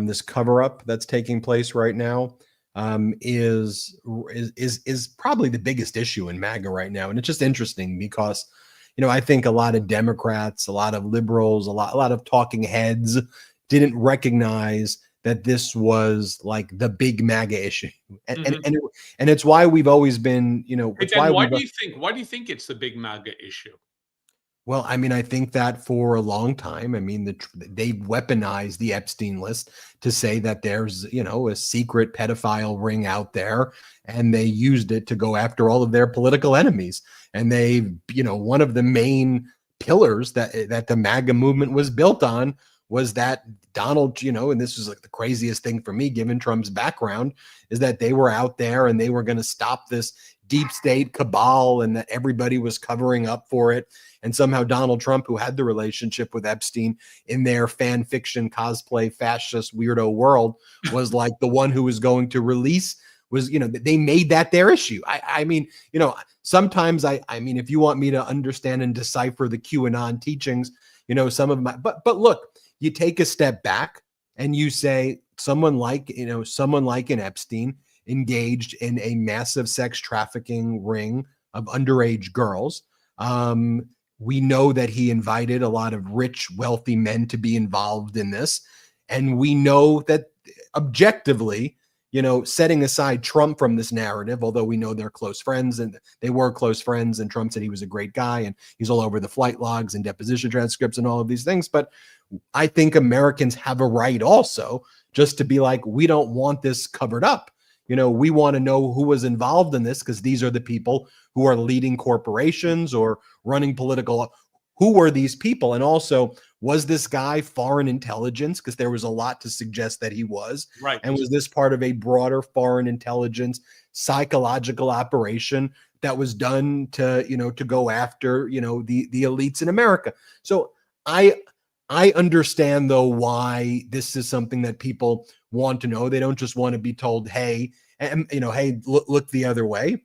[SPEAKER 2] this cover-up that's taking place right now, is probably the biggest issue in MAGA right now. And it's just interesting because, I think a lot of Democrats, a lot of liberals, a lot of talking heads didn't recognize that this was like the big MAGA issue, and it's why we've always been,
[SPEAKER 1] Why do you think it's the big MAGA issue?
[SPEAKER 2] Well, I mean, I think that for a long time, I mean, they weaponized the Epstein list to say that there's, a secret pedophile ring out there, and they used it to go after all of their political enemies. And they, one of the main pillars that the MAGA movement was built on was that Donald, and this was like the craziest thing for me, given Trump's background, is that they were out there and they were going to stop this deep state cabal, and that everybody was covering up for it. And somehow Donald Trump, who had the relationship with Epstein in their fan fiction, cosplay, fascist, weirdo world, was like the one who was going to release, they made that their issue. I mean, sometimes I mean, if you want me to understand and decipher the QAnon teachings, some of my, but look, you take a step back and you say someone like an Epstein engaged in a massive sex trafficking ring of underage girls. We know that he invited a lot of rich, wealthy men to be involved in this. And we know that objectively, setting aside Trump from this narrative, although we know they're close friends and they were close friends, and Trump said he was a great guy and he's all over the flight logs and deposition transcripts and all of these things. But I think Americans have a right also just to be like, we don't want this covered up. We want to know who was involved in this, because these are the people who are leading corporations or running political. Who were these people? And also, was this guy foreign intelligence? Because there was a lot to suggest that he was.
[SPEAKER 1] Right.
[SPEAKER 2] And was this part of a broader foreign intelligence psychological operation that was done to, to go after, the elites in America? So I understand, though, why this is something that people want to know. They don't just want to be told, hey, hey, look the other way.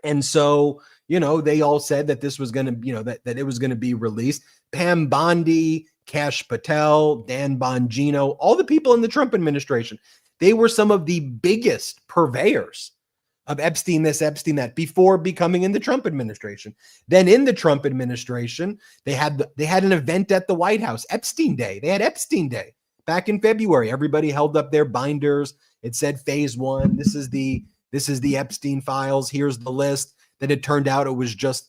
[SPEAKER 2] And so, they all said that this was going to, that it was going to be released. Pam Bondi, Kash Patel, Dan Bongino, all the people in the Trump administration, they were some of the biggest purveyors of Epstein this, Epstein that, before becoming in the Trump administration. Then in the Trump administration, they had an event at the White House, Epstein Day. They had Epstein Day back in February. Everybody held up their binders. It said phase 1. This is the Epstein files. Here's the list. Then it turned out it was just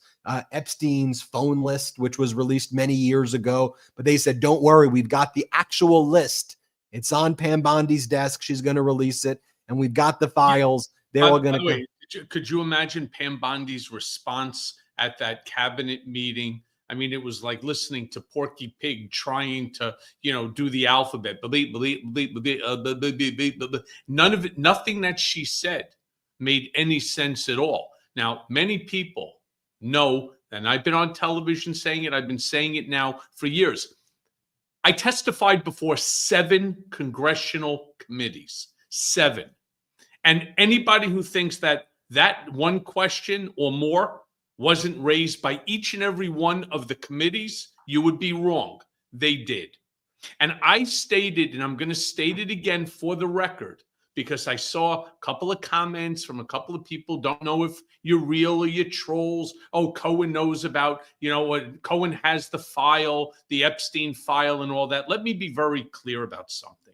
[SPEAKER 2] Epstein's phone list, which was released many years ago. But they said, don't worry, we've got the actual list. It's on Pam Bondi's desk. She's going to release it. And we've got the files. They're all going to.
[SPEAKER 1] Could you imagine Pam Bondi's response at that cabinet meeting? I mean, it was like listening to Porky Pig trying to, do the alphabet. None of it, nothing that she said made any sense at all. Now, many people know, and I've been on television saying it, I've been saying it now for years. I testified before 7 congressional committees, 7. And anybody who thinks that one question or more wasn't raised by each and every one of the committees, you would be wrong. They did. And I stated, and I'm going to state it again for the record, because I saw a couple of comments from a couple of people, don't know if you're real or you're trolls. Oh, Cohen knows about, Cohen has the file, the Epstein file and all that. Let me be very clear about something.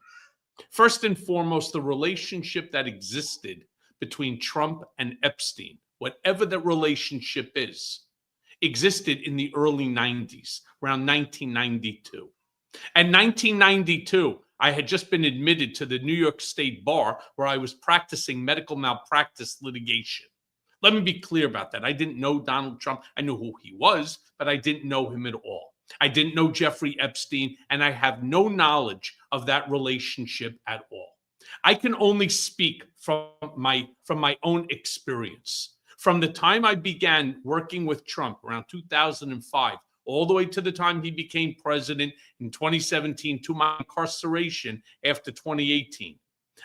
[SPEAKER 1] First and foremost, the relationship that existed between Trump and Epstein, whatever that relationship is, existed in the early 90s, around 1992. And 1992, I had just been admitted to the New York State Bar, where I was practicing medical malpractice litigation. Let me be clear about that. I didn't know Donald Trump. I knew who he was, but I didn't know him at all. I didn't know Jeffrey Epstein, and I have no knowledge of that relationship at all. I can only speak from my own experience. From the time I began working with Trump around 2005, all the way to the time he became president in 2017, to my incarceration after 2018,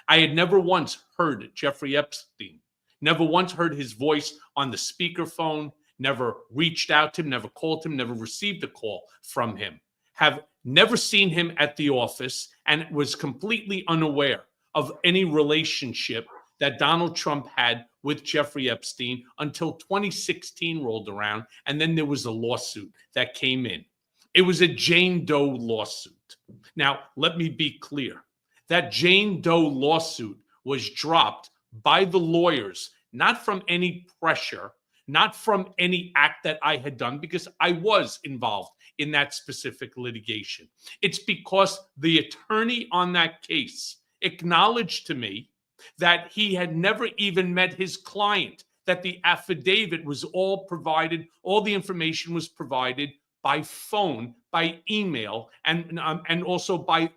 [SPEAKER 1] I had never once heard Jeffrey Epstein, never once heard his voice on the speakerphone, never reached out to him, never called him, never received a call from him, have never seen him at the office, and was completely unaware of any relationship that Donald Trump had with Jeffrey Epstein until 2016 rolled around, and then there was a lawsuit that came in. It was a Jane Doe lawsuit. Now, let me be clear. That Jane Doe lawsuit was dropped by the lawyers, not from any pressure, not from any act that I had done, because I was involved in that specific litigation. It's because the attorney on that case acknowledged to me that he had never even met his client, that the affidavit was all provided, all the information was provided by phone, by email, and also by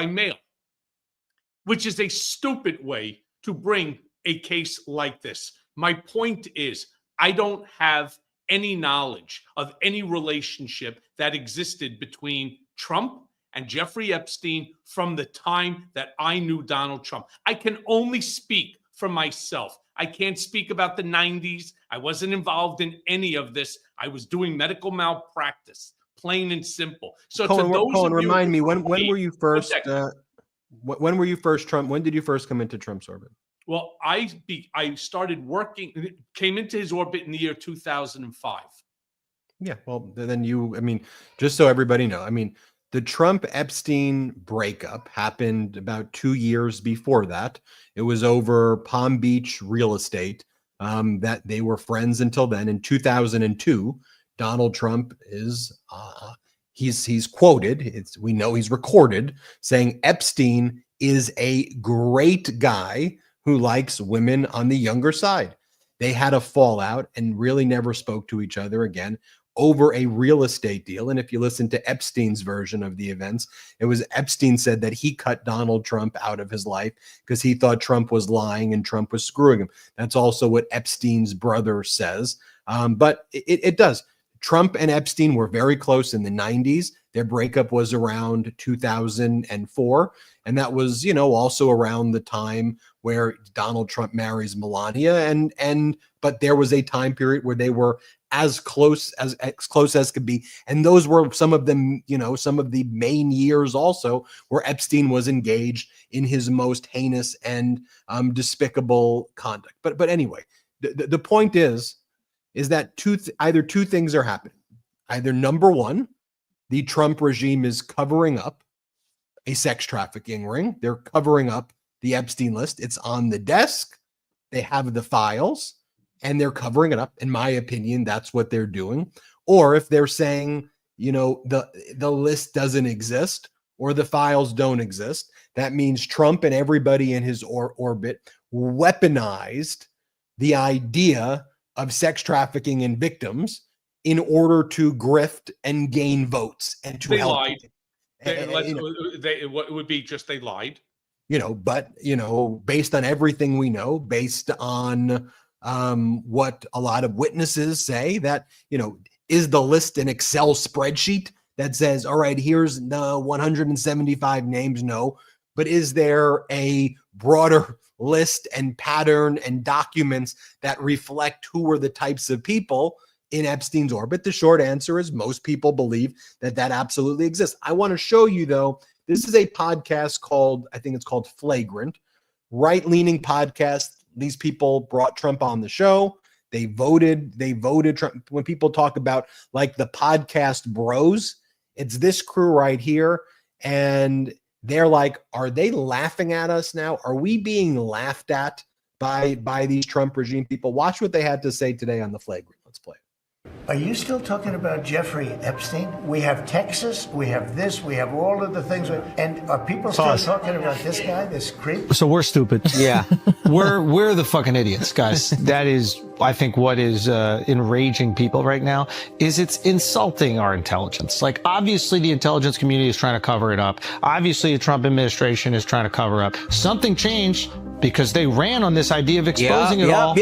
[SPEAKER 1] mail, which is a stupid way to bring a case like this. My point is, I don't have any knowledge of any relationship that existed between Trump and Jeffrey Epstein from the time that I knew Donald Trump. I can only speak for myself. I can't speak about the 90s. I wasn't involved in any of this. I was doing medical malpractice, plain and simple. So
[SPEAKER 2] Cohen, remind me, when were you first? When were you first Trump? When did you first come into Trump's orbit?
[SPEAKER 1] Well, I started working, came into his orbit in the year 2005.
[SPEAKER 2] Yeah, well, then just so everybody know, the Trump-Epstein breakup happened about 2 years before that. It was over Palm Beach real estate, that they were friends until then. In 2002, Donald Trump is, he's quoted, we know he's recorded, saying Epstein is a great guy who likes women on the younger side. They had a fallout and really never spoke to each other again over a real estate deal. And if you listen to Epstein's version of the events, it was Epstein said that he cut Donald Trump out of his life because he thought Trump was lying and Trump was screwing him. That's also what Epstein's brother says. But it does. Trump and Epstein were very close in the 90s. Their breakup was around 2004. And that was, also around the time where Donald Trump marries Melania. But there was a time period where they were as close as could be. And those were some of them, some of the main years also where Epstein was engaged in his most heinous and despicable conduct. But anyway, the point is that either two things are happening. Either number one, the Trump regime is covering up a sex trafficking ring. They're covering up the Epstein list. It's on the desk. They have the files and they're covering it up. In my opinion, that's what they're doing. Or if they're saying, the list doesn't exist or the files don't exist, that means Trump and everybody in his orbit weaponized the idea of sex trafficking and victims in order to grift and gain votes and to help.
[SPEAKER 1] Lied. It would be just they lied.
[SPEAKER 2] But based on everything we know, based on what a lot of witnesses say, that is the list an Excel spreadsheet that says, all right, here's the 175 names? No, but is there a broader list and pattern and documents that reflect who were the types of people in Epstein's orbit? The short answer is most people believe that absolutely exists. I want to show you, though, this is a podcast called, I think it's called Flagrant, right-leaning podcast. These people brought Trump on the show. They voted Trump. When people talk about like the podcast bros, it's this crew right here. And they're like, are they laughing at us now? Are we being laughed at by these Trump regime people? Watch what they had to say today on the Flagrant. Let's play it.
[SPEAKER 8] Are you still talking about Jeffrey Epstein? We have Texas, we have this, we have all of the things. And are people still talking about this guy, this creep?
[SPEAKER 9] So we're stupid.
[SPEAKER 10] Yeah.
[SPEAKER 9] We're the fucking idiots, guys. That is, I think, what is enraging people right now is it's insulting our intelligence. Like, obviously the intelligence community is trying to cover it up. Obviously the Trump administration is trying to cover up. Something changed because they ran on this idea of exposing it all.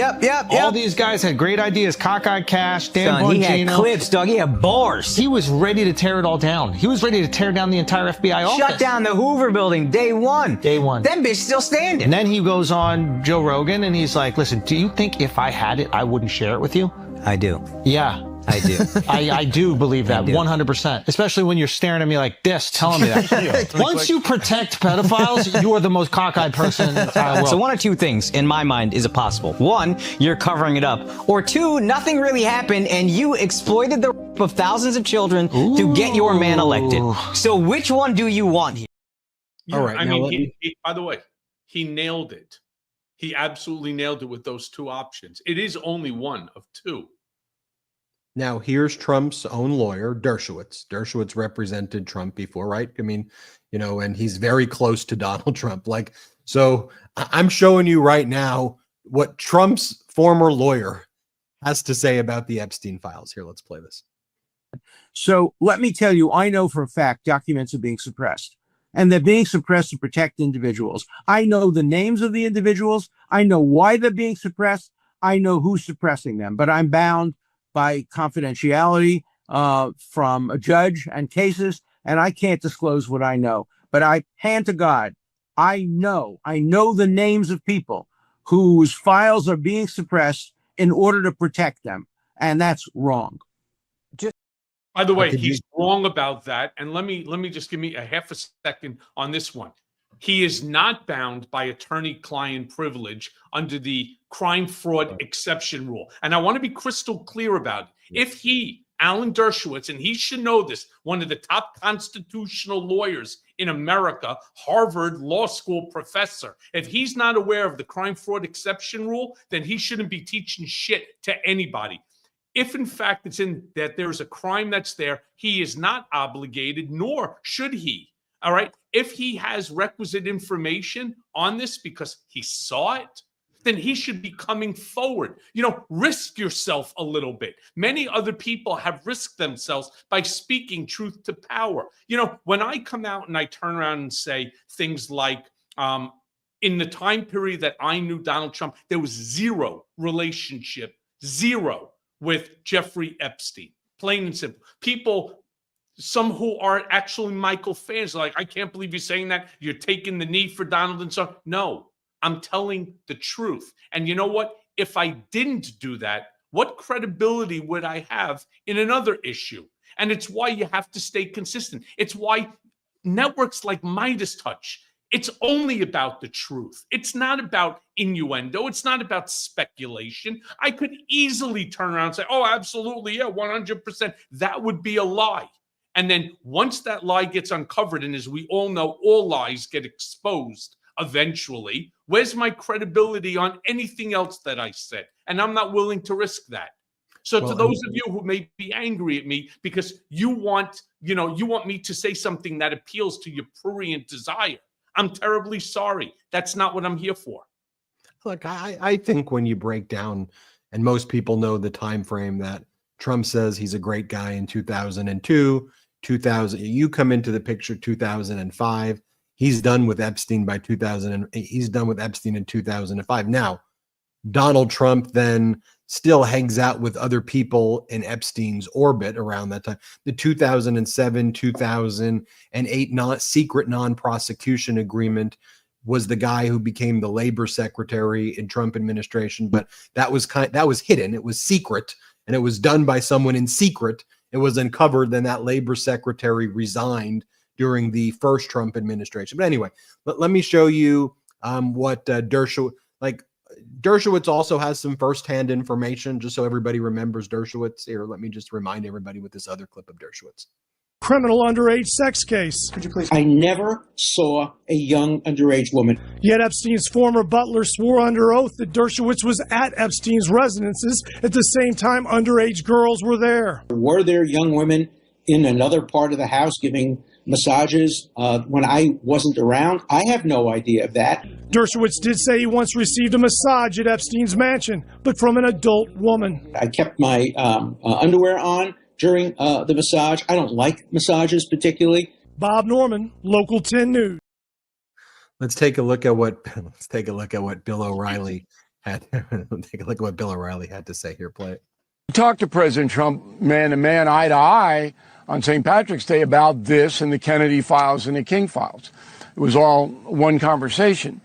[SPEAKER 9] All these guys had great ideas. Cockeyed Cash, Dan Bongino.
[SPEAKER 10] He had clips, dog. He had bars.
[SPEAKER 9] He was ready to tear it all down. He was ready to tear down the entire FBI office.
[SPEAKER 10] Shut down the Hoover building day one.
[SPEAKER 9] Day one.
[SPEAKER 10] That bitch still standing.
[SPEAKER 9] And then he goes on Joe Rogan and he's like, listen, do you think if I had it, I wouldn't share it with you?
[SPEAKER 10] I do.
[SPEAKER 9] Yeah.
[SPEAKER 10] I do.
[SPEAKER 9] I do believe that 100%, especially when you're staring at me like this, telling me that. Once you protect pedophiles, you are the most cockeyed person in the entire world.
[SPEAKER 10] So one of two things in my mind is it possible. One, you're covering it up. Or two, nothing really happened and you exploited the rape of thousands of children to get your man elected. So which one do you want here?
[SPEAKER 1] Yeah, all right. I mean, by the way, he nailed it. He absolutely nailed it with those two options. It is only one of two.
[SPEAKER 2] Now, here's Trump's own lawyer, Dershowitz. Dershowitz represented Trump before, right? I mean, and he's very close to Donald Trump. Like, so I'm showing you right now what Trump's former lawyer has to say about the Epstein files. Here, let's play this.
[SPEAKER 11] So let me tell you, I know for a fact documents are being suppressed, and they're being suppressed to protect individuals. I know the names of the individuals. I know why they're being suppressed. I know who's suppressing them, but I'm bound by confidentiality from a judge and cases, and I can't disclose what I know. But I hand to God, I know the names of people whose files are being suppressed in order to protect them, and that's wrong.
[SPEAKER 1] By the way, he's wrong about that. And let me just give me a half a second on this one. He is not bound by attorney-client privilege under the crime fraud exception rule. And I want to be crystal clear about it. If he, Alan Dershowitz, and he should know this, one of the top constitutional lawyers in America, Harvard Law School professor, if he's not aware of the crime fraud exception rule, then he shouldn't be teaching shit to anybody. If in fact it's in that there's a crime that's there, he is not obligated, nor should he. All right. If he has requisite information on this because he saw it, then he should be coming forward. Risk yourself a little bit. Many other people have risked themselves by speaking truth to power. When I come out and I turn around and say things like, in the time period that I knew Donald Trump, there was zero relationship, zero, with Jeffrey Epstein. Plain and simple. People, some who are actually Michael fans, are like, I can't believe you're saying that. You're taking the knee for Donald and so. No, I'm telling the truth. And you know what? If I didn't do that, what credibility would I have in another issue? And it's why you have to stay consistent. It's why networks like Midas Touch, it's only about the truth. It's not about innuendo. It's not about speculation. I could easily turn around and say, oh, absolutely, yeah, 100%. That would be a lie. And then once that lie gets uncovered, and as we all know, all lies get exposed eventually, where's my credibility on anything else that I said? And I'm not willing to risk that. So to those of you who may be angry at me because you want me to say something that appeals to your prurient desire, I'm terribly sorry. That's not what I'm here for.
[SPEAKER 2] Look, I think when you break down, and most people know the time frame that Trump says he's a great guy in 2002, 2000. You come into the picture 2005. He's done with Epstein by 2000. He's done with Epstein in 2005. Now, Donald Trump then still hangs out with other people in Epstein's orbit around that time. The 2007, 2008 secret non-prosecution agreement was the guy who became the labor secretary in Trump administration, but that was hidden. It was secret, and it was done by someone in secret. It was uncovered. Then that labor secretary resigned during the first Trump administration. But anyway, let me show you what Dershowitz, Dershowitz also has some firsthand information, just so everybody remembers Dershowitz. Here, let me just remind everybody with this other clip of Dershowitz.
[SPEAKER 12] Criminal underage sex case.
[SPEAKER 13] Could you please? I never saw a young underage woman.
[SPEAKER 12] Yet Epstein's former butler swore under oath that Dershowitz was at Epstein's residences at the same time underage girls were there.
[SPEAKER 13] Were there young women in another part of the house giving massages when I wasn't around? I have no idea of that.
[SPEAKER 12] Dershowitz did say he once received a massage at Epstein's mansion, but from an adult woman.
[SPEAKER 13] I kept my underwear on during the massage. I don't like massages particularly.
[SPEAKER 12] Bob Norman, Local 10 News.
[SPEAKER 2] Let's take a look at what Bill O'Reilly had. Take a look at what Bill O'Reilly had to say here. Play it.
[SPEAKER 14] Talked to President Trump man to man, eye to eye on St. Patrick's Day about this and the Kennedy files and the King files. It was all one conversation.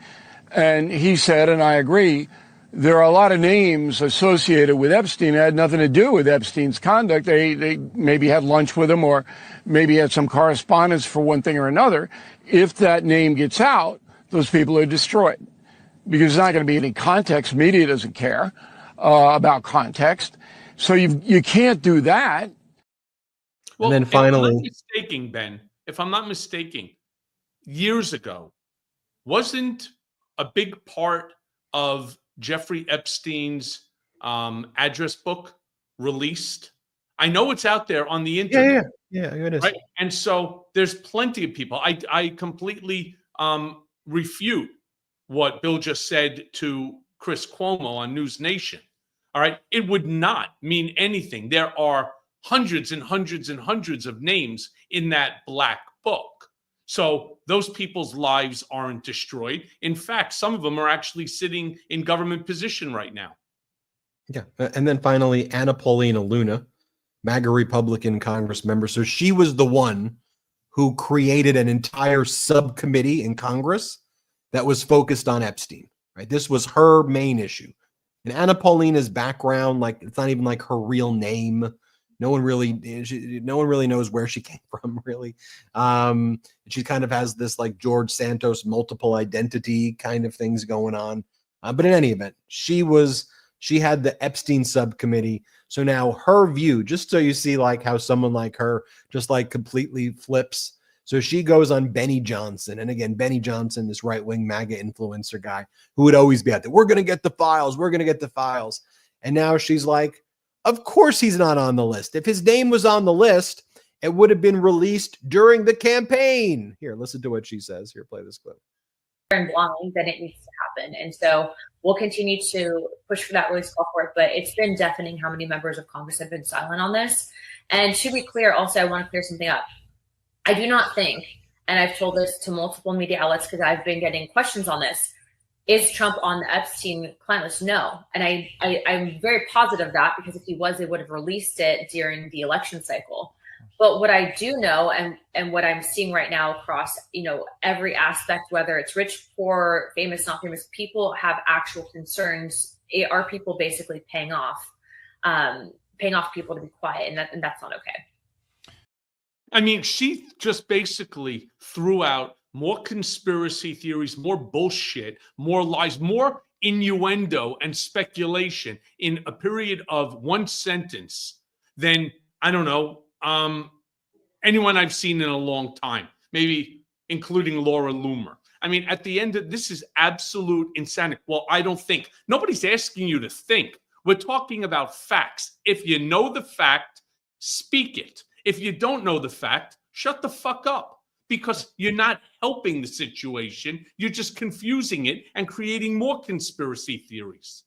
[SPEAKER 14] And he said, and I agree, there are a lot of names associated with Epstein that had nothing to do with Epstein's conduct. They maybe had lunch with him or maybe had some correspondence for one thing or another. If that name gets out, those people are destroyed because there's not going to be any context. Media doesn't care about context. So you can't do that.
[SPEAKER 1] Well,
[SPEAKER 2] and then finally,
[SPEAKER 1] if I'm not mistaken, years ago, wasn't a big part of Jeffrey Epstein's address book released? I know it's out there on the internet.
[SPEAKER 2] Yeah, it is.
[SPEAKER 1] Right? And so there's plenty of people. I completely refute what Bill just said to Chris Cuomo on News Nation. All right. It would not mean anything. There are hundreds and hundreds and hundreds of names in that black book. So those people's lives aren't destroyed. In fact, some of them are actually sitting in government position right now.
[SPEAKER 2] Yeah. And then finally, Anna Paulina Luna, MAGA Republican Congress member. So she was the one who created an entire subcommittee in Congress that was focused on Epstein, right? This was her main issue. And Anna Paulina's background, like, it's not even like her real name. No one really knows where she came from, really. She kind of has this like George Santos multiple identity kind of things going on. But in any event, she had the Epstein subcommittee. So now her view, just so you see like how someone like her just like completely flips. So she goes on Benny Johnson. And again, Benny Johnson, this right-wing MAGA influencer guy who would always be out there. We're going to get the files. We're going to get the files. And now she's like, of course he's not on the list. If his name was on the list, it would have been released during the campaign. Here, listen to what she says. Here, play this clip.
[SPEAKER 15] And blind, then it needs to happen. And so we'll continue to push for that release call for it. But it's been deafening how many members of Congress have been silent on this. And to be clear, also, I want to clear something up. I do not think, and I've told this to multiple media outlets because I've been getting questions on this, is Trump on the Epstein client list? No. And I'm very positive of that, because if he was, they would have released it during the election cycle. But what I do know, and what I'm seeing right now across, every aspect, whether it's rich, poor, famous, not famous, people have actual concerns. Are people basically paying off people to be quiet, and that's not okay.
[SPEAKER 1] I mean, she just basically threw out more conspiracy theories, more bullshit, more lies, more innuendo and speculation in a period of one sentence than, I don't know, anyone I've seen in a long time, maybe including Laura Loomer. I mean, at the end of this is absolute insanity. Well, I don't think. Nobody's asking you to think. We're talking about facts. If you know the fact, speak it. If you don't know the fact, shut the fuck up, because you're not helping the situation. You're just confusing it and creating more conspiracy theories.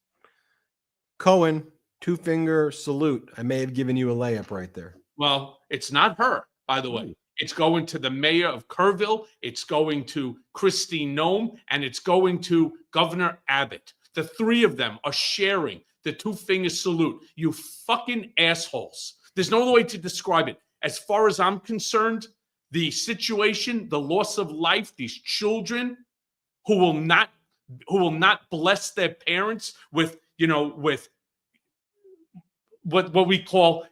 [SPEAKER 2] Cohen, two-finger salute. I may have given you a layup right there.
[SPEAKER 1] Well, it's not her, by the way. It's going to the mayor of Kerrville. It's going to Kristi Noem, and it's going to Governor Abbott. The three of them are sharing the two-finger salute. You fucking assholes. There's no other way to describe it. As far as I'm concerned, the situation, the loss of life, these children who will not bless their parents with, what we call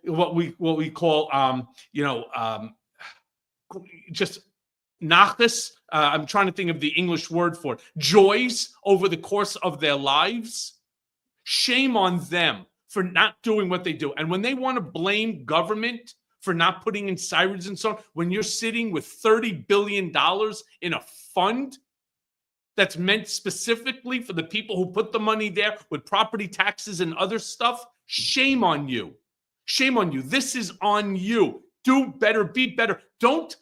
[SPEAKER 1] just nachas. I'm trying to think of the English word for it. Joys over the course of their lives. Shame on them for not doing what they do. And when they want to blame government for not putting in sirens and so on, when you're sitting with $30 billion in a fund that's meant specifically for the people who put the money there with property taxes and other stuff, shame on you. Shame on you. This is on you. Do better, be better. Don't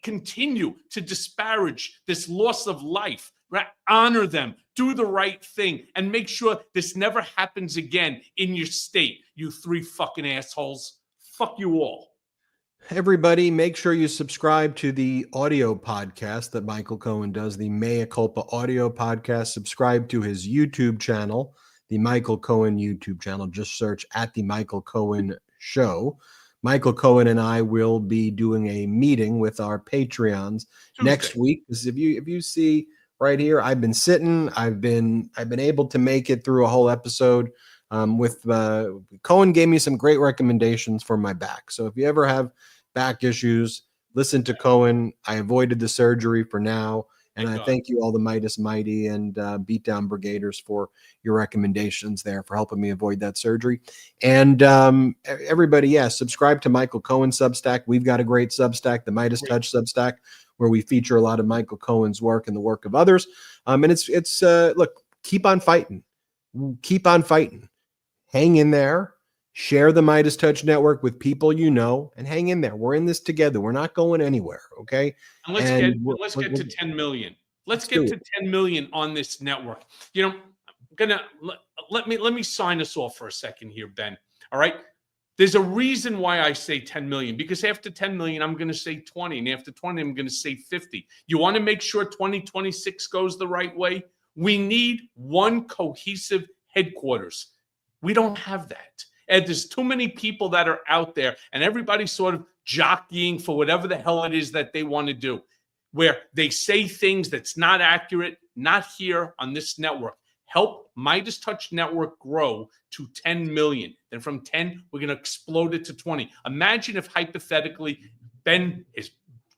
[SPEAKER 1] continue to disparage this loss of life. Right? Honor them. Do the right thing and make sure this never happens again in your state, you three fucking assholes. Fuck you all.
[SPEAKER 2] Everybody, make sure you subscribe to the audio podcast that Michael Cohen does, the Mea Culpa audio podcast. Subscribe to his YouTube channel, the Michael Cohen YouTube channel. Just search at the Michael Cohen Show. Michael Cohen and I will be doing a meeting with our Patreons next week. If you see right here, I've been sitting. I've been able to make it through a whole episode. Cohen gave me some great recommendations for my back. So if you ever have back issues, listen to Cohen. I avoided the surgery for now. And I thank you all, the Midas Mighty and Beatdown Brigaders, for your recommendations there, for helping me avoid that surgery. And everybody, subscribe to Michael Cohen Substack. We've got a great Substack, the Midas Touch Substack, where we feature a lot of Michael Cohen's work and the work of others. And it's look, keep on fighting. Keep on fighting. Hang in there. Share the Midas Touch Network with people you know, and hang in there. We're in this together. We're not going anywhere, okay?
[SPEAKER 1] And let's get to 10 million. Let's get to 10 million on this network. You know, I'm gonna let me sign us off for a second here, Ben. All right. There's a reason why I say 10 million, because after 10 million, I'm going to say 20. And after 20, I'm going to say 50. You want to make sure 2026 goes the right way? We need one cohesive headquarters. We don't have that. And there's too many people that are out there, and everybody's sort of jockeying for whatever the hell it is that they want to do, where they say things that's not accurate, not here on this network. Help Midas Touch Network grow to 10 million. Then from 10, we're going to explode it to 20. Imagine if hypothetically Ben,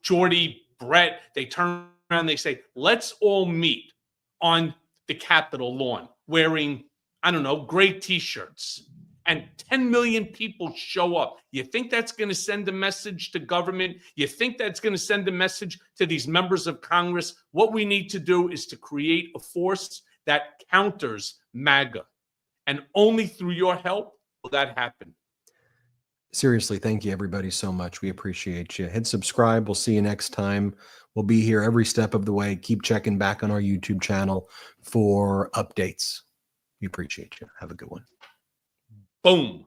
[SPEAKER 1] Jordy, Brett, they turn around, they say, let's all meet on the Capitol lawn wearing, I don't know, gray t-shirts. And 10 million people show up. You think that's going to send a message to government? You think that's going to send a message to these members of Congress? What we need to do is to create a force that counters MAGA. And only through your help will that happen.
[SPEAKER 2] Seriously, thank you everybody so much. We appreciate you. Hit subscribe. We'll see you next time. We'll be here every step of the way. Keep checking back on our YouTube channel for updates. We appreciate you. Have a good one.
[SPEAKER 1] Boom.